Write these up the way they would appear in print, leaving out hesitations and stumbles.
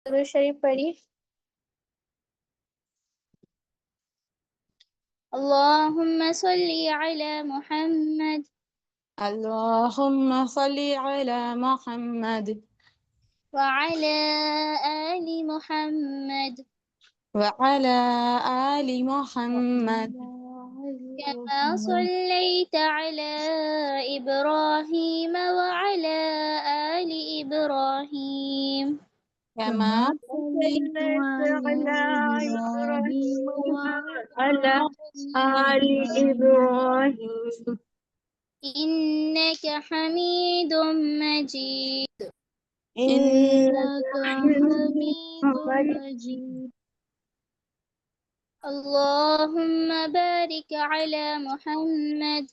درود شریف پڑھی. اللهم صل على محمد اللهم صل على محمد وعلى آل محمد وعلى آل محمد كما صليت على إبراهيم وعلى آل إبراهيم كما صليت على إبراهيم وعلى آل إبراهيم إنك حميد مجيد. إنك حميد مجيد. اللهم بارك على محمد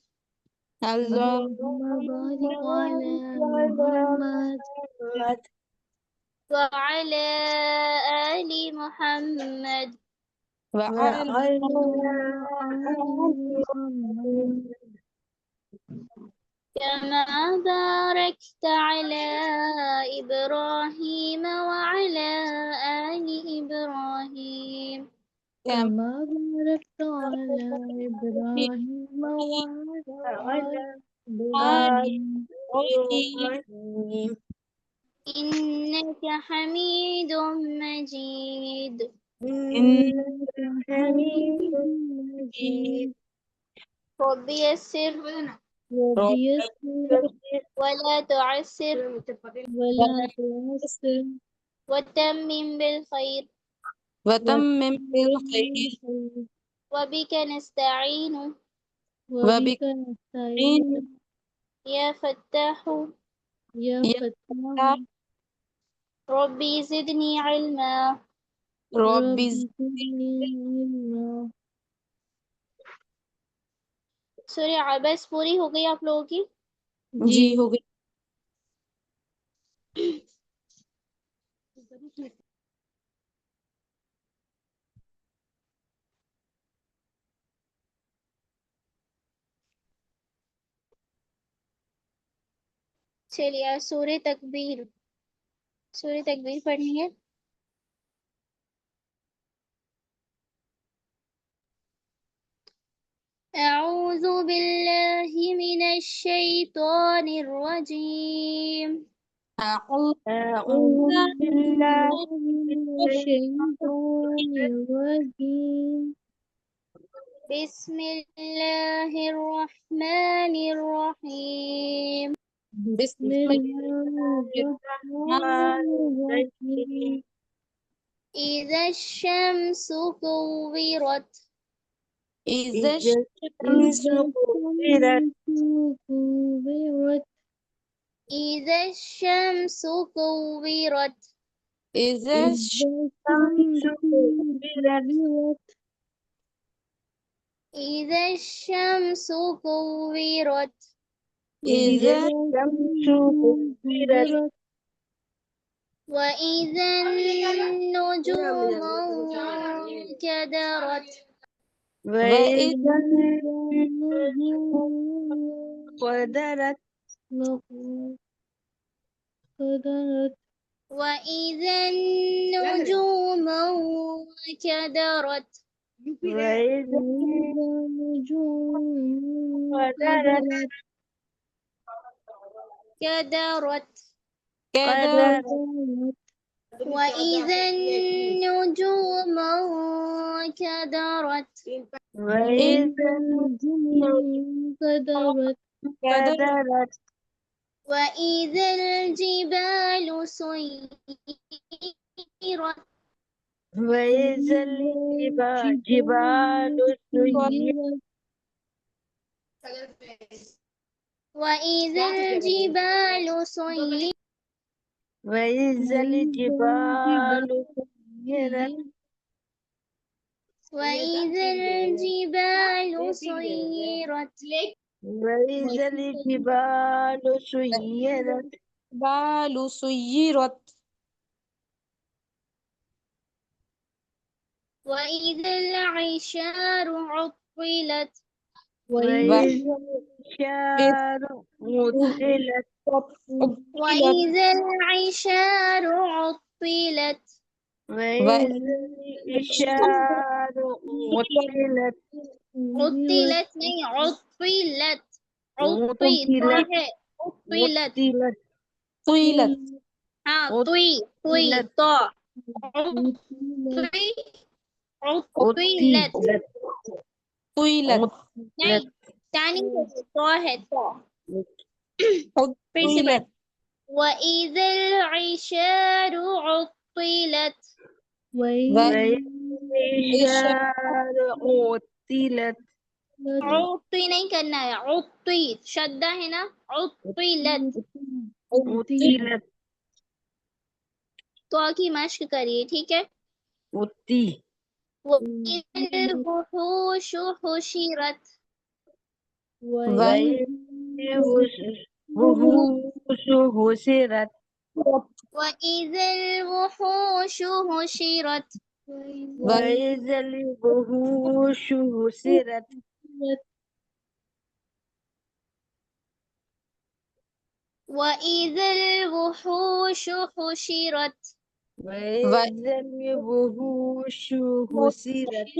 اللهم بارك على محمد وعلى آل محمد وعلى آل محمد كما باركت على إبراهيم وعلى آل إبراهيم كما باركت على إبراهيم وعلى آل إبراهيم إنك حميد مجيد. إنك حميد مجيد. رب يسر رب يسر ولا تعسر ولا تعسر وتمم بالخير وتمم بالخير وبك نستعين وبك نستعين يا فتاح يا فتاح. ربي زدني علما. رب ربي زدني علما. سورہ عبس پوری ہو گئی آپ لوگوں کی؟ جی ہو گئی. چلیے سورہ تکبیر پڑھنی ہے. اعوذ باللہ من الشیطان الرجیم. أعوذ أعوذ بالله بالله من الشيطان الرجيم. بسم الله الرحمن الرحيم. بسم الله الرحمن الرحيم. إذا الشمس كورت إذا الشمس كورت إذا الشمس كورت إذا الشمس كورت إذا الشمس كورت إذا الشمس كورت وإذا النجوم انكدرت وإذا النجوم قدرت وإذا النجوم انكدرت وإذا النجوم قدرت قدرت وإذا النجوم انكدرت وإذا النجوم قدرت وإذا الجبال سيرت وإذا الجبال سيرت وإذا الجبال سيرت وإذا الجبال سيرت وإذا الجبال سيرت وإذا الجبال سيرت وإذا العشار عطلت وإذا العشار عطلت وإذا العشار عطلت وإذا العشار عطلت عطلت نہیں عطلت عطی تو عطلت ہے عطلت عطلت طويلت ہاں توئی توئی عطلت تو عطی عطلت عطلت طويلت نہیں ٹانی تو ہے تو پھر سے طويلت پڑھ وَإِذَا الْعِشَارُ عُطِّلَتْ وإذا العشار عطلت عطی نہیں کرنا ہے عطی شدہ ہے نا عطلت عطلت تو کی مشق کریے ٹھیک ہے عطی وَإِذَا الْوُحُوشُ حُشِرَتْ وإذا الوحوش حشرت وَإِذَا الْوُحُوشُ حُشِرَتْ وإذا الوحوش حشرت وَإِذَا الْوُحُوشُ حُشِرَتْ وإذا الوحوش حشرت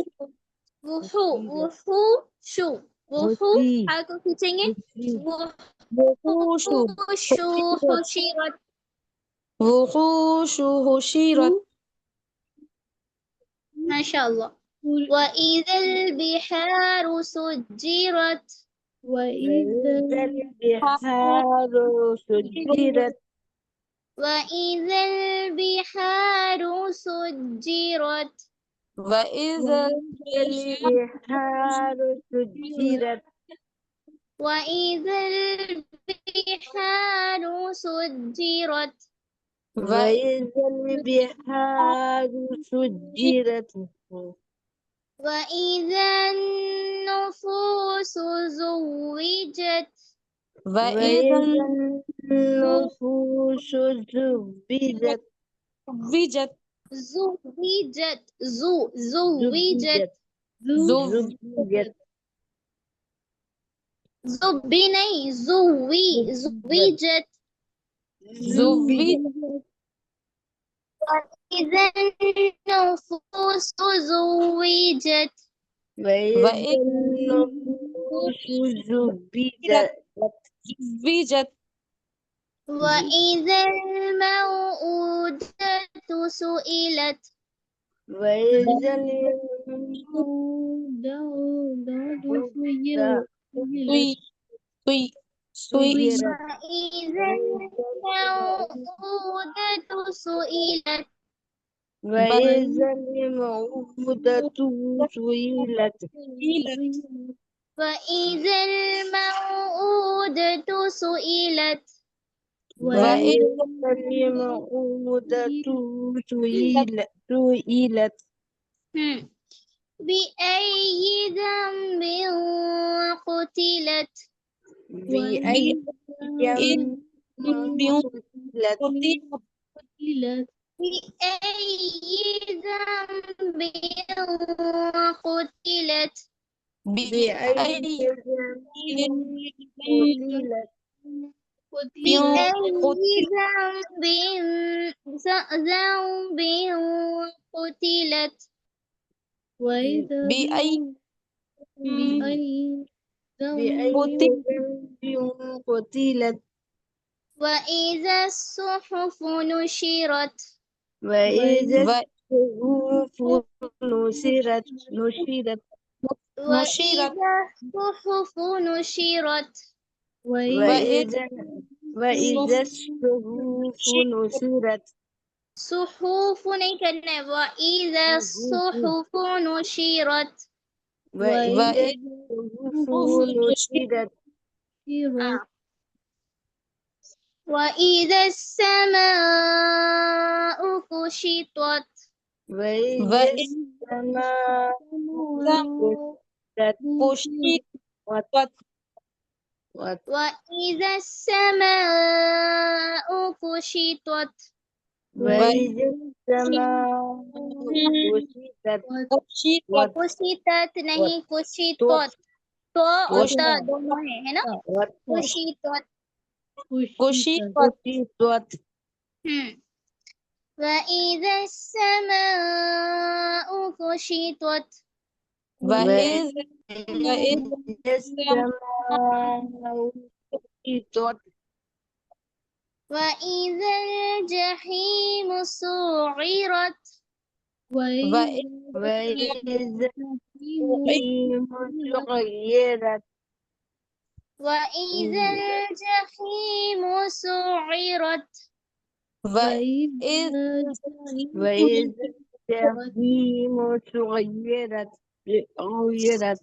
وحوشو وحو حشی ہاں کو کھینچیں گے وحوش وحوشو حشرت وحوش حشرت ماشاء اللہ وَإِذَا الْبِحَارُ سُجِّرَتْ وإذا البحار سجرت وَإِذَا الْبِحَارُ سُجِّرَتْ وإذا البحار سجرت وَإِذَا الْبِحَارُ سُجِّرَتْ وإذا البحار سجرت وَإِذَا النُّفُوسُ زُوِّجَتْ وإذا وإذا النفوس زوجت زوجت زُوِّجَت زُوِّجَت زوجت زُبِّ نہیں زُوِّجَت زوجت وَإِذَا النُّفُوسُ زُوِّجَت وإذا وإذا النفوس زوجت زوجت وَإِذَا الْمَوْءُودَةُ سُئِلَتْ وإذا الموءودة سوي سوي سجرت وَإِذَا الْمَوْءُودَةُ سُئِلَتْ وإذا الموءودة سئلت وَإِذَا الْمَوْءُودَةُ سُئِلَتْ وإذا الموءودة سئلت بِأَيِّ ذَنبٍ قُتِلَتْ بأي قتلت بِأَيِّ ذَنبٍ قُتِلَتْ بأي قتلت بأي ذنب قتلت بأي بأي ذنب قتلت وإذا الصحف نشرت وإذا الصحف نشرت وإذا الصحف نشرت وإذا الصحف نشرت صحف نہیں کرنا ہے وإذا الصحف نشرت وإذا الصحف نشرت وإذا السماء كشطت وإذا السماء كشطت وإذا السماء كشطت وإذا السماء كشطت كشطت نہیں كشطت تو اور تا دونوں ہے نا كشطت كشطت وإذا السماء كشطت وإذ وإذ السماء كشطت وإذا الجحيم سعرت وإذ وإذا الجحيم سعرت وإذا الجحيم سعرت وإذ وإذا الجحيم سعرت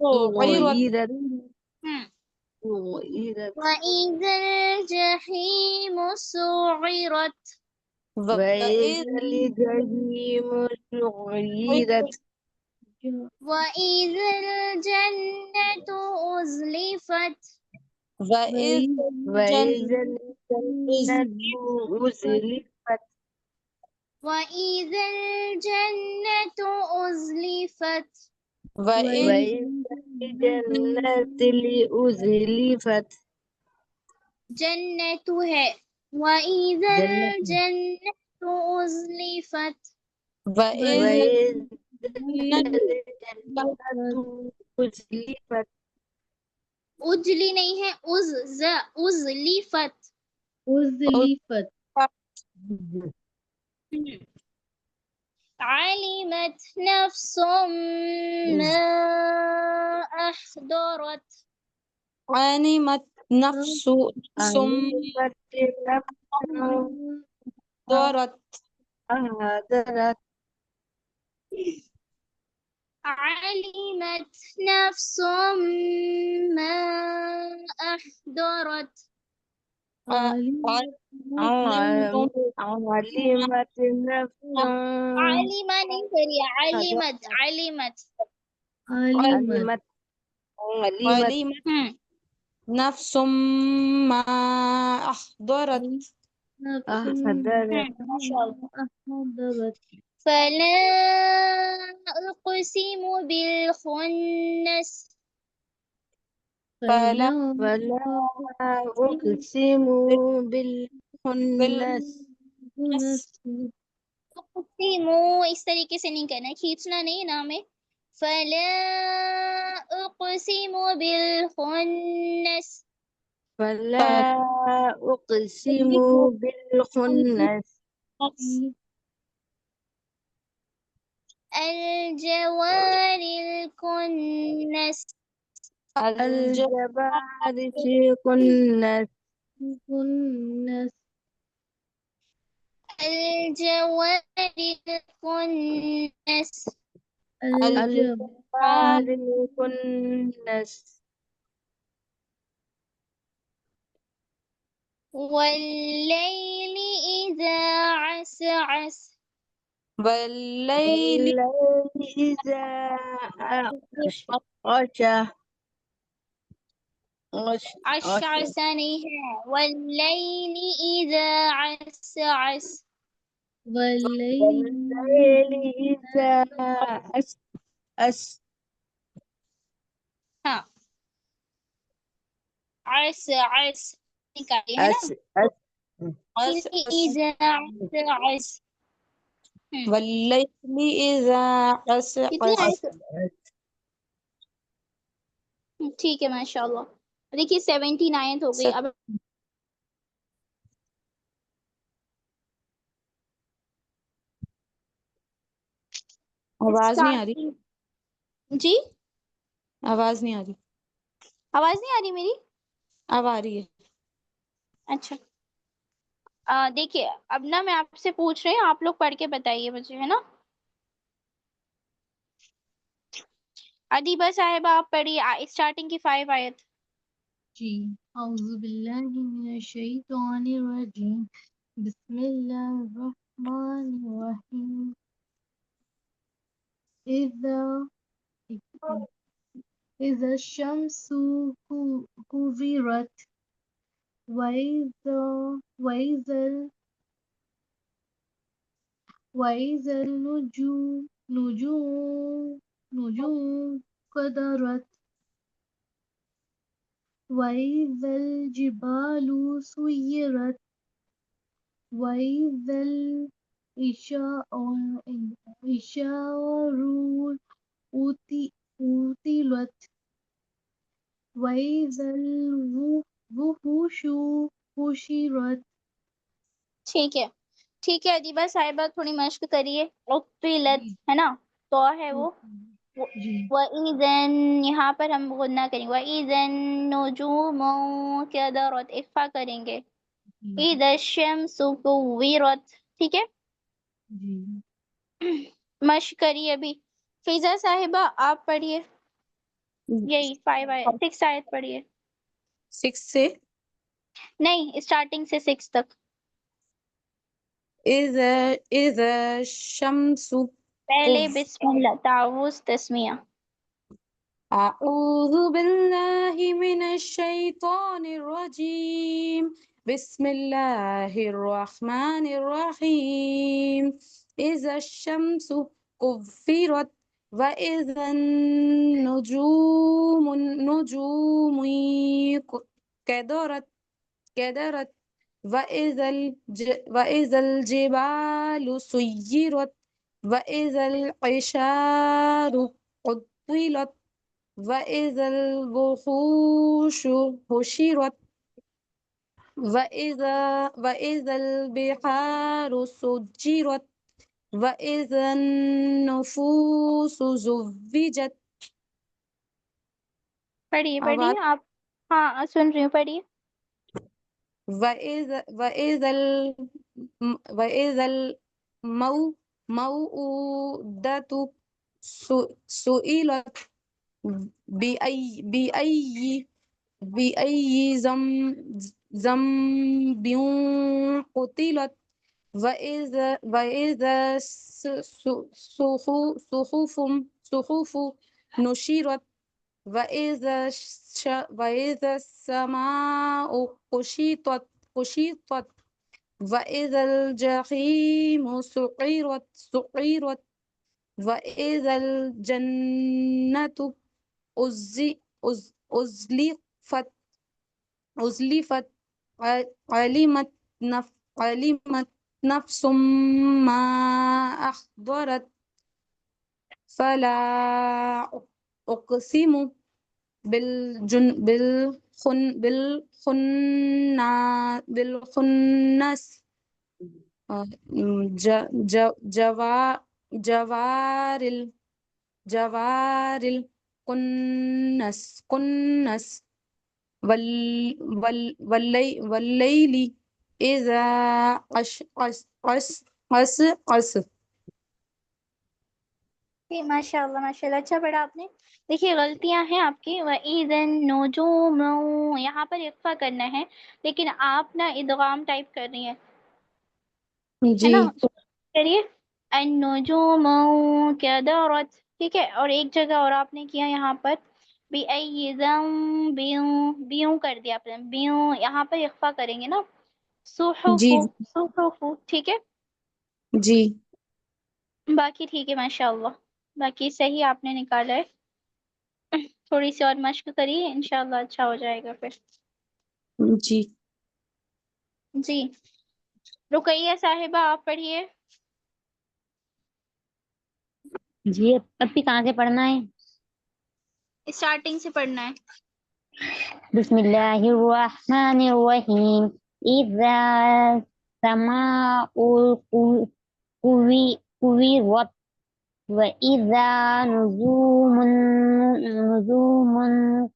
سعرت وإذا الجحيم سعرت وإذا الجحيم سعرت وإذا الجنة أزلفت وإذ وإذا الجنة أزلفت وإذا الجنة أزلفت وإذ وإذا الجنة أزلفت جنة ہے وإذا الجنة أزلفت وإذ وإذا الجنة أزلفت اجلی نہیں ہے أزلفت علمت نفس ما أحضرت علمت نفس علمت نفس ضرت أهدرت علمت نفس ما أحضرت علمت نفس علم نہیں کریے علمت علمت علمت علمت نفس ما أحضرت أهدرت فلا أقسم بالخنس فلا فلا أقسم بالخنس أقسم اس طریقے سے نہیں کرنا ہے، کھینچنا نہیں نام ہے، فلا أقسم بالخنس فلا أقسم بالخنس الجوار الكنس الجبار في كنس الجوار الكنس الجبار الكنس والليل إذا عسعس والليل والليل إذا غشى عشعس نہیں ہے والليل إذا عسعس والليل إذا ہاں عسعس نکالی ہے نا إذا عسعس والليل إذا کتنی عسعس ٹھیک ہے ماشاء اللہ. دیکھیے 79 ہو گئی اب. آواز نہیں آ رہی جی آواز نہیں آ رہی آواز نہیں آ رہی میری؟ اب آ رہی ہے اچھا دیکھیے اب نا میں آپ سے پوچھ رہی ہوں، آپ لوگ پڑھ کے بتائیے مجھے، ہے نا. ادیبہ صاحبہ آپ پڑھیے اسٹارٹنگ کی 5 آیت. جی اعوذ باللہ من الشیطان الرجیم بسم اللہ الرحمن الرحیم اذا الشمس كورت وإذا وإذا النجوم قدرت وإذا الجبال سيرت وإذا العشار أطلت وإذا الوحوش حشرت. ٹھیک ہے ٹھیک ہے ادیبہ صاحبہ تھوڑی مشق کریے. اطلت جی ہے نا تو ہے وہ. جی وَإِذَن یہاں پر ہم غنہ کریں گے. وَإِذَن نُجُومُ كَدَرَت اخفا کریں گے. جی إِذَا الشَّمْسُ كُوِّرَت. ٹھیک ہے جی مشق کریے ابھی. فضا صاحبہ آپ پڑھیے یہی 6 آیت پڑھیے. 6 سے نہیں اسٹارٹنگ سے 6 تک. اذا الشمس پہلے بسم اللہ تعوذ تسمیہ. أعوذ بالله من الشيطان الرجيم بسم الله الرحمن الرحيم إذا الشمس كفرت وإذا النجوم كدرت وإذا الجبال سيرت وإذا العشار عطلت وإذا الوحوش حشرت وإذا البحار سجرت وإذا النفوس زوجت. پڑھیے آواز آپ. ہاں سن رہی ہوں پڑھیے. وإذا الموءودة سئلت بأي ذنب قتلت وإذا صحف نشرت وإذا السماء كشطت وإذا الجحيم سعرت وإذا الجنة أزلفت علمت نفس ما أحضرت فلا أقسم بالخنس جوار الكنس والليل إذا عسعس. ماشاء اللہ اچھا پڑھا آپ نے. دیکھیے غلطیاں ہیں آپ کی. وَإِذَا النُّجُومُ یہاں پر اخفا کرنا ہے لیکن آپ نا ادغام ٹائپ کر رہی ہیں ہے جی نا. کریے النجوم كدرت. ٹھیک ہے اور ایک جگہ اور آپ نے کیا یہاں پر بِأَيِّ ذَنبٍ بیوں کر دیا آپ نے. بیوں یہاں پر اخفا کریں گے نا. صحف جی ٹھیک ہے. جی باقی ٹھیک ہے ماشاء اللہ. باقی صحیح آپ نے نکالا ہے. تھوڑی سی اور مشق کریے انشاءاللہ اچھا ہو جائے گا پھر. جی جی رقیہ صاحبہ آپ پڑھیے. جی ابھی کہاں سے پڑھنا ہے؟ اسٹارٹنگ سے پڑھنا ہے. بسم اللہ الرحمن الرحیم اذا السماء كورت وإذا نجوم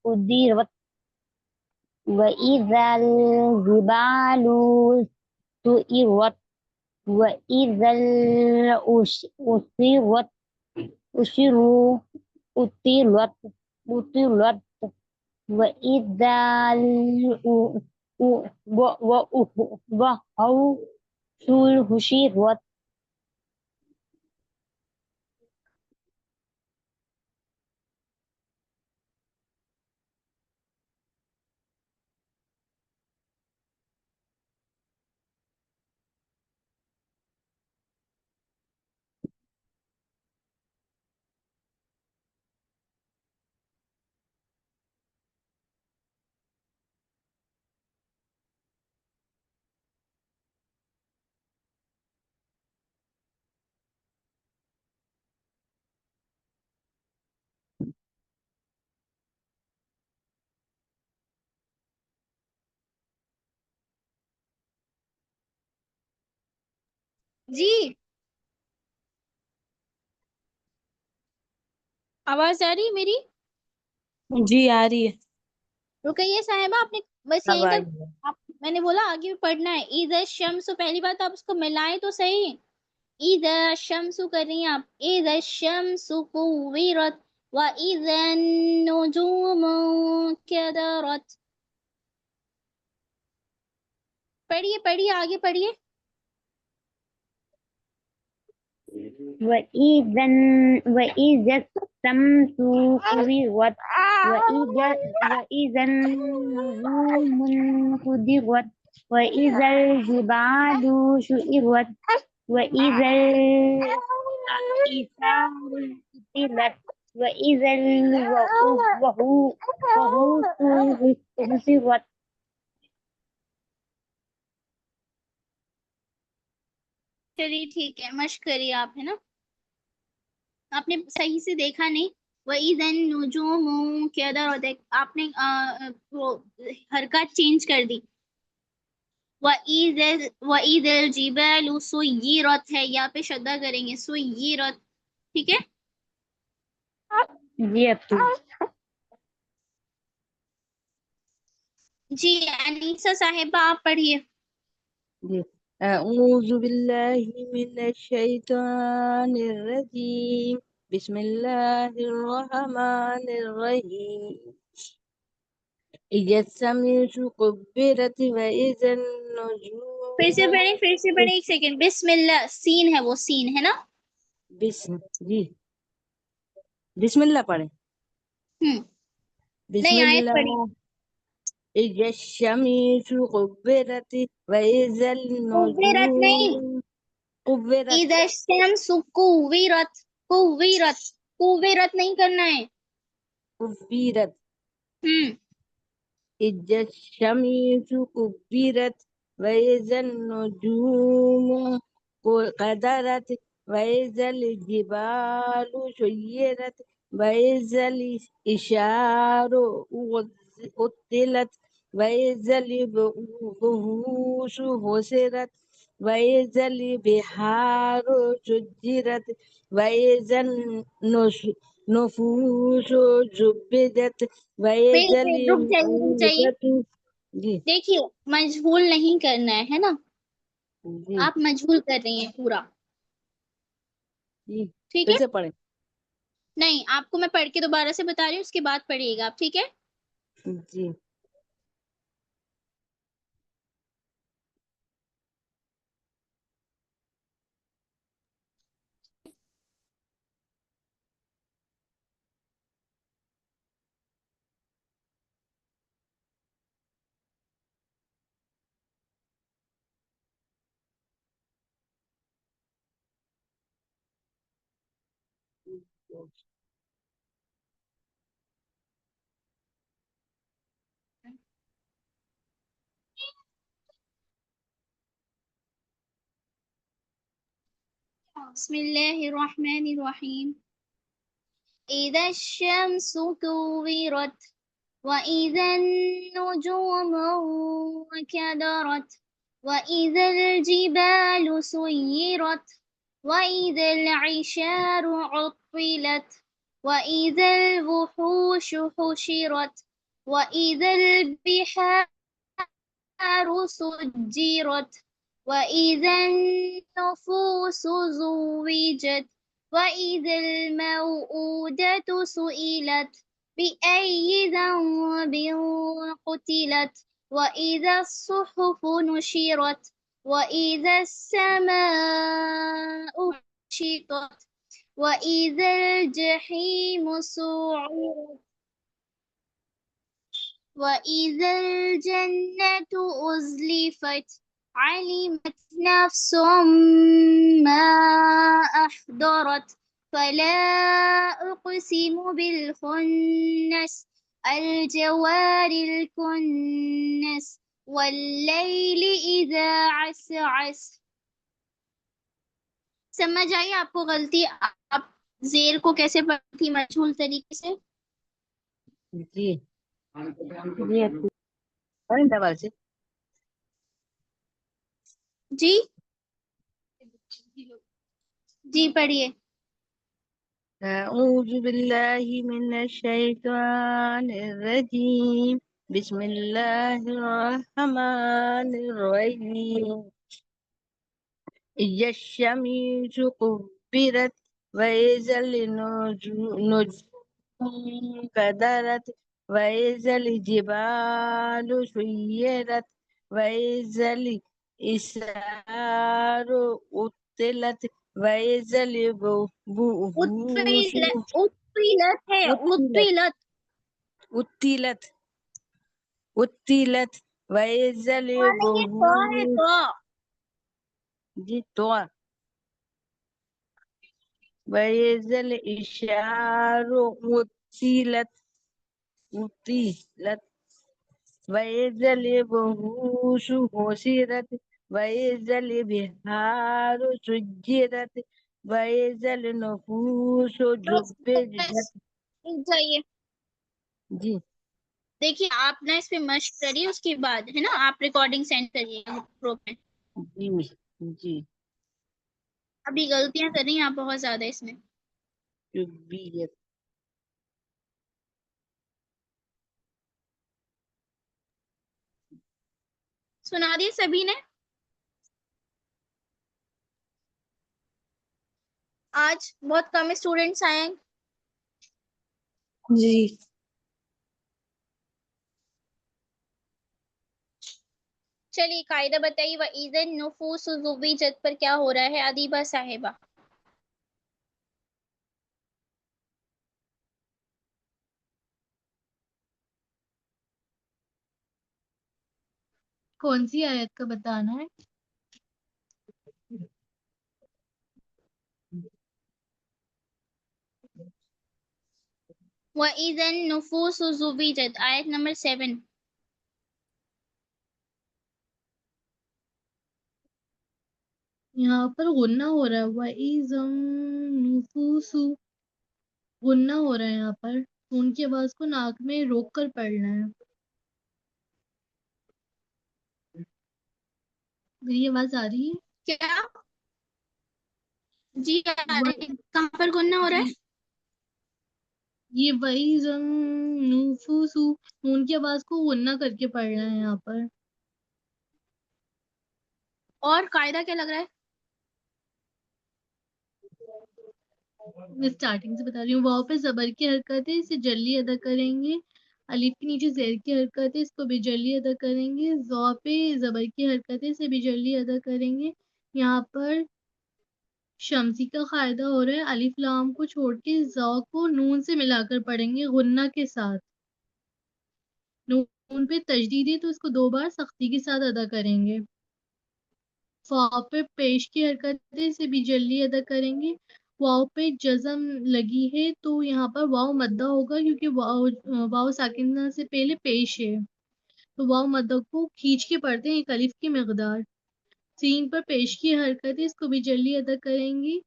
قدرت وإذا الجبال سيرت وإذا العشرت أطلت وإذا الوحوش حشرت جی آواز آ رہی ہے میری؟ جی آ رہی ہے. رکیے صاحبہ، آپ نے بس اب یہیں آئی تک ہے. میں نے بولا آگے بھی پڑھنا ہے. اذا الشمس، پہلی بات آپ اس کو ملائیں تو صحیح. اذا الشمس کر رہی ہیں آپ، اذا الشمس كورت واذا النجوم كدرت. پڑھیے پڑھیے آگے پڑھیے. وإذا الشمس كورت وإذا النجوم انكدرت وإذا الجبال سيرت وإذا العشار عطلت وإذا الوحوش حشرت. چلیے ٹھیک ہے، مشق کریے آپ، ہے نا. آپ نے صحیح سے دیکھا نہیں. وَإِذَا النُّجُومُ کے ادھر ہوتا ہے، آپ نے وہ حرکات چینج کر دی. وَإِذَا الْجِبَالُ سُيِّرَتْ ہے، یہاں پہ شدہ کریں گے، سُيِّرَتْ. ٹھیک ہے. جی اب جی انیسہ صاحبہ آپ پڑھیے. جی. أعوذ بالله من الشيطان الرجيم بسم الله الرحمن الرحيم إذا الشمس كبرت وإذا پھر سے النجوم پڑھیں، پھر سے پڑھیں، ایک سیکنڈ. بسم اللہ، سین ہے، وہ سین ہے نا. جی بسم اللہ پڑھیں. بسم نہیں آیت پڑھی. الله إذا الشمس كبرت وإذا قُوِّرَت نہیں، النجوم كبرت اذا الشمس كُوِّرَت، كُوِّرَت، كُوِّرَت نہیں کرنا ہے. كبرت ہم إذا الشمس كبرت وإذا النجوم قدرت وإذا الجبال سيرت وإذا الإشار عطلت وإذا الوحوش حشرت وإذا البحار سجرت وإذا النفوس زبدت وإذا رک جائیے، رک جائیے. الموءودة. جی دیکھیے مجہول نہیں کرنا ہے نا. جی آپ مجہول کر رہی ہیں پورا. جی ٹھیک پھر ہے. سے پڑھیں. نہیں، آپ کو میں پڑھ کے دوبارہ سے بتا رہی ہوں، اس کے بعد پڑھیے گا آپ. ٹھیک ہے. جی بسم اللہ الرحمن الرحیم. اذا الشمس كورت واذا النجوم انكدرت واذا الجبال سيرت واذا العشار عطلت واذا الوحوش حشرت واذا البحار سجرت وإذا النفوس زوجت وإذا الموءودة سئلت بأي ذنب قتلت وإذا الصحف نشرت وإذا السماء كشطت وإذا الجحيم سعرت وإذا الجنة أزلفت علمت نفس ما أحضرت فلا أقسم بالخنس الجوار الكنس والليل إذا عسعس. سمجھ آئی آپ کو غلطی؟ آپ زیر کو کیسے پڑھی مجہول طریقے سے؟ جی جی اب پڑھیں دوبارہ سے. جی جی پڑھیے. أعوذ بالله من الشيطان الرجيم بسم الله الرحمن الرحيم إذا الشمس كبرت وإذا النجوم كدرت وإذا الجبال سيرت وإذا الإسرار أطلت وإذا الوحوش اطلت ہے, اطلت. أطلت أطلت وإذا یہ تو ہے الوحوش تو. طوى وإذا الإشعار أطلت وإذا الوحوش حشرت وإذا البحار سجرت وإذا النفوس زوجت. جائیے. جی دیکھیے آپ نے اس پہ مشق کریے, اس کے بعد ہے نا آپ ریکارڈنگ سینڈ کریے گروپ میں. جی جی ابھی غلطیاں کر رہی ہیں آپ بہت زیادہ اس میں. طبیعت سنا دیے سبھی نے. آج بہت کم اسٹوڈینٹس آئے ہیں. جی. چلیے قاعدہ بتائیے. وَإِذَا النُّفُوسُ زُوِّجَتْ پر کیا ہو رہا ہے ادیبہ صاحبہ؟ کون سی آیت کا بتانا ہے؟ وَإِذَا النُّفُوسُ زُوِّجَتْ آیت نمبر 7. یہاں پر غنہ ہو رہا ہے. وَإِذَا النُّفُوسُ غنہ ہو رہا ہے یہاں پر. ان کی آواز کو ناک میں روک کر پڑھنا ہے. میری آواز آ رہی ہے؟ کیا؟ جی آ رہی و- ہے. کہاں پر گننا ہو رہا ہے؟ یہ وَإِذَا النُّفُوسُ ان کی آواز کو غنہ کر کے پڑھنا ہے یہاں پر. اور قاعدہ کیا لگ رہا ہے؟ میں اسٹارٹنگ سے بتا رہی ہوں. واؤ پہ زبر کی حرکت ہے, اسے جلی ادا کریں گے. الف کے نیچے زیر کی حرکت ہے, اس کو بھی جلی ادا کریں گے. ضو پہ زبر کی حرکت ہے, اسے بھی جلی ادا کریں گے. یہاں پر شمسی کا قاعدہ ہو رہا ہے. الف لام کو چھوڑ کے ضو کو نون سے ملا کر پڑھیں گے غنہ کے ساتھ. نون پہ تشدید ہے تو اس کو 2 بار سختی کے ساتھ ادا کریں گے. فا پہ پیش کی حرکت ہے, اسے بھی جلی ادا کریں گے. واؤ پہ جزم لگی ہے تو یہاں پر واؤ مدہ ہوگا کیونکہ واؤ ساکنہ سے پہلے پیش ہے, تو واؤ مدہ کو کھینچ کے پڑھتے ہیں ایک الف کی مقدار. سین پر پیش کی حرکت ہے, اس کو بھی جلی ادا کریں گے.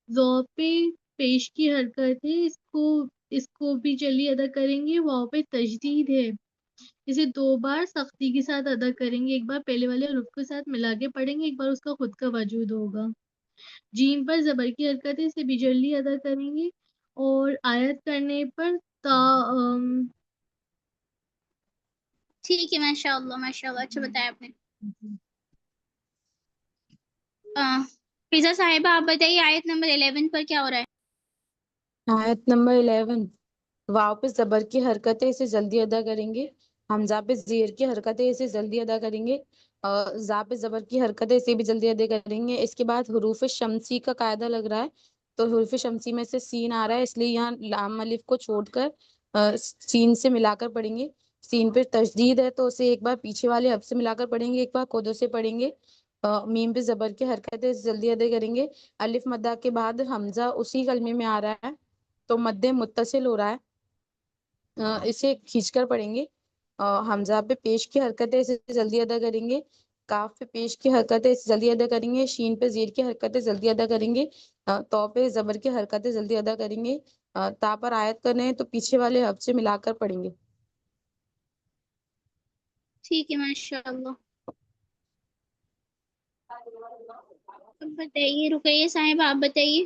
ضو پہ پیش کی حرکت ہے, اس کو بھی جلی ادا کریں گے. واؤ پہ تشدید ہے, اسے 2 بار سختی کے ساتھ ادا کریں گے. ایک بار پہلے والے حروف کے ساتھ ملا کے پڑھیں گے, ایک بار اس کا خود کا وجود ہوگا. جیم پر زبر کی حرکت ہے, اسے بھی جلی ادا کریں گے. اور آیت کرنے پر ٹھیک ہے ماشاء اللہ اچھا بتایا آپ نے. فضا صاحبہ آپ بتائیے آیت نمبر 11 پر کیا ہو رہا ہے؟ آیت نمبر 11. واو پہ زبر کی حرکت ہے, اسے جلدی ادا کریں گے. حمزہ پہ زیر کی حرکت ہے, اسے جلدی ادا کریں گے. زا پہ زبر کی حرکت ہے, اسے بھی جلدی ادا کریں گے. اس کے بعد حروف شمسی کا قاعدہ لگ رہا ہے, تو حروف شمسی میں سے سین آ رہا ہے, اس لیے یہاں لام الف کو چھوڑ کر سین سے ملا کر پڑھیں گے. سین پہ تشدید ہے تو اسے ایک بار پیچھے والے حرف سے ملا کر پڑھیں گے, ایک بار قدوں سے پڑھیں گے. میم پہ زبر کی حرکت ہے, جلدی ادا کریں گے. الف مدہ کے بعد حمزہ اسی کلمے میں آ رہا ہے تو مد متصل ہو رہا ہے, اسے کھینچ کر پڑھیں گے. حمزہ پہ پیش کی حرکت ہے, اسے جلدی ادا کریں گے. کاف پہ پیش کی حرکت ہے, اسے جلدی ادا کریں گے. شین پہ زیر کی حرکت ہے, جلدی ادا کریں گے. تو پہ زبر کی حرکت ہے, جلدی ادا کریں گے. تا پر آیت کرنے ہیں تو پیچھے والے حرف سے ملا کر پڑھیں گے. ٹھیک ہے ماشاء اللہ. اب بتائیے رقیہ صاحبہ آپ بتائیے.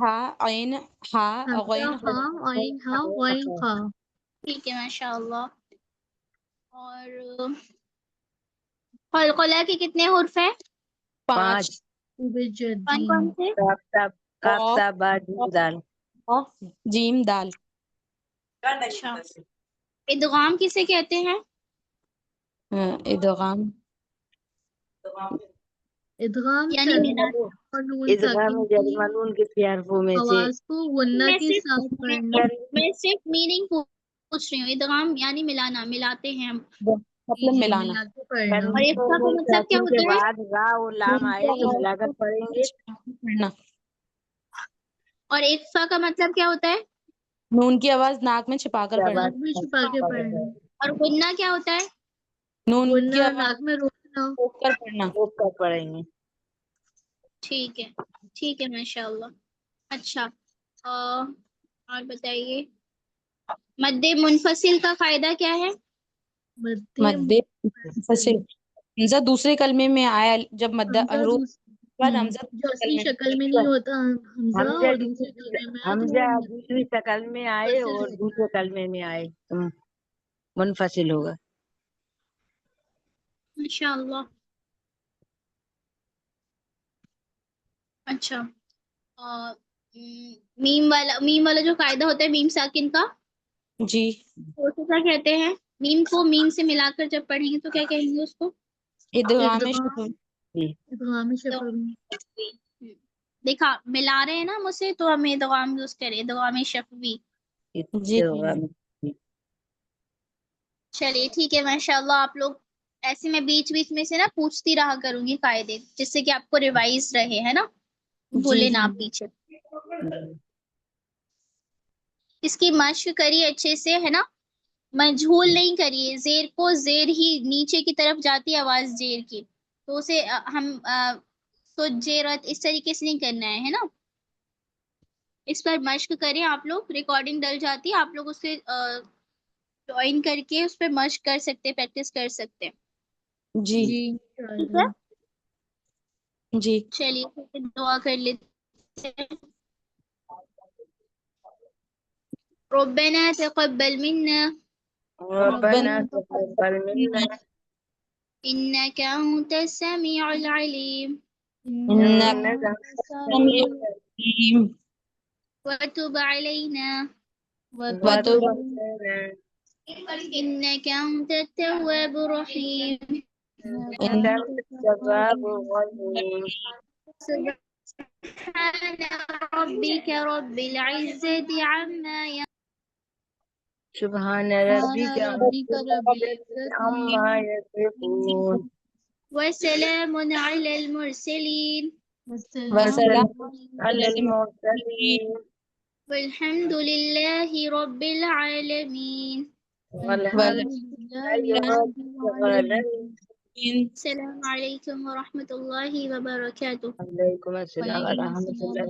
ہا عین ہا حمزہ غین ہا عین ہا غین خا. ٹھیک ہے ماشاء اللہ. اور قلقلہ کے کتنے حرف ہیں؟ 5 کون کون سے؟ کاف تا با جیم دال. جیم دال. اچھا. ادغام کسے کہتے ہیں؟ ادغام ادغام یعنی ترمیم اور نون ادغام ساکن جر کی مضمون کے 6 حرفوں میں سے آواز کو غنہ میں کے ساتھ پڑھنا. صرف میننگ پوچھ رہی ہوں. ادغام یعنی ملانا، ملاتے ہیں ہم. مطلب جی ملانا. ملا کے پڑھنا. اور اخفا کا مطلب کیا ساکن کے ہوتا ہے؟ بعد را اور لام آئے تو ملا کر پڑھیں گے. پڑھنا. اور اخفا کا مطلب کیا ہوتا ہے؟ نون کی آواز ناک میں چھپا کر پڑھنا. ناک میں چھپا کے پڑھنا. اور غنہ کیا ہوتا ہے؟ نون کی غنہ آواز ناک میں روکنا. روک کر پڑھنا. روک کر پڑھیں گے. ٹھیک ہے، ٹھیک ہے ماشاء اللہ. اچھا اور بتائیے مد منفصل کا فائدہ کیا ہے؟ مد منفصل حمزہ دوسرے کلمے میں آیا جب مد حروف بعد حمزہ جو اصلی شکل میں نہیں ہوتا حمزہ اور دوسرے کلمے میں آیا تو حمزہ وہ دوسری شکل میں آئے اور دوسرے کلمے میں آئے تو منفصل ہوگا. ماشاء اللہ. اچھا میم والا جو قاعدہ ہوتا ہے میم ساکن کا، جی تو اسے کیا کہتے ہیں؟ میم کو میم سے ملا کر جب پڑھیں گے تو کیا کہیں گے اس کو؟ ادغام شفوی. ادغام شفوی. دیکھا ملا رہے ہیں نا مجھ سے تو ہم ادغام یوز کریں، ادغام شفوی. جی چلیے ٹھیک ہے ماشاء اللہ. آپ لوگ ایسے میں بیچ بیچ میں سے نا پوچھتی رہا کروں گی قاعدے، جس سے کہ آپ کو ریوائز رہے، ہے نا، بھولے نہ آپ پیچھے. اس کی مشق کریے اچھے سے، ہے نا، مجھول نہیں کریے. زیر کو زیر ہی نیچے کی طرف جاتی آواز زیر کی، تو اسے ہم سجرت اس طریقے سے نہیں کرنا ہے نا. اس پر مشق کریں آپ لوگ. ریکارڈنگ ڈل جاتی ہے، آپ لوگ اس سے جوائن کر کے اس پہ مشق کر سکتے، پریکٹس کر سکتے. جی ٹھیک ہے جی. چلیے دعا کر لیتے ہیں. ربنا تقبل منا ربنا تقبل منا إنك أنت السميع العليم إنك سميع عليم وتب علينا وتب علينا إنك أنت التواب الرحيم إنك أنت التواب الرحيم. سبحان ربك رب العزة عما سبحان ربك عما يصفون وسلام على المرسلين وسلام على المرسلين والحمد لله رب العالمين. والحمد لله رب العالمين. السلام عليكم ورحمة الله وبركاته. وعليكم السلام ورحمة الله.